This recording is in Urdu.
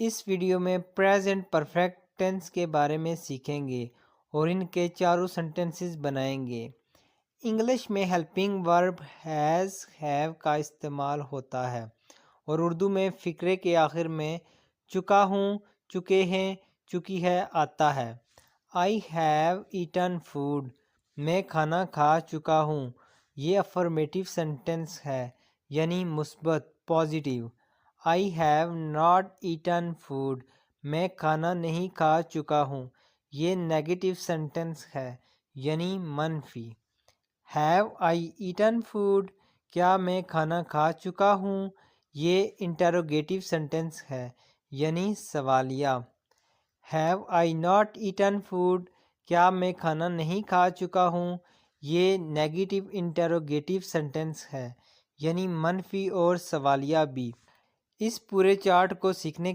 اس ویڈیو میں پریزنٹ پرفیکٹ ٹینس کے بارے میں سیکھیں گے اور ان کے چاروں سینٹنسز بنائیں گے۔ انگلش میں ہیلپنگ ورب ہیز ہیو کا استعمال ہوتا ہے اور اردو میں فقرے کے آخر میں چکا ہوں، چکے ہیں، چکی ہے آتا ہے۔ آئی ہیو ایٹن فوڈ، میں کھانا کھا چکا ہوں، یہ افرمیٹیو سینٹنس ہے یعنی مثبت positive. I have not eaten food, میں کھانا نہیں کھا چکا ہوں، یہ نیگیٹو سینٹنس ہے یعنی منفی۔ ہیو آئی ایٹن فوڈ، کیا میں کھانا کھا چکا ہوں، یہ انٹروگیٹو سینٹنس ہے یعنی سوالیہ۔ Have I not eaten food, کیا میں کھانا نہیں کھا چکا ہوں، یہ نیگیٹو انٹروگیٹو سینٹنس ہے یعنی منفی اور سوالیہ بھی۔ اس پورے چارٹ کو سیکھنے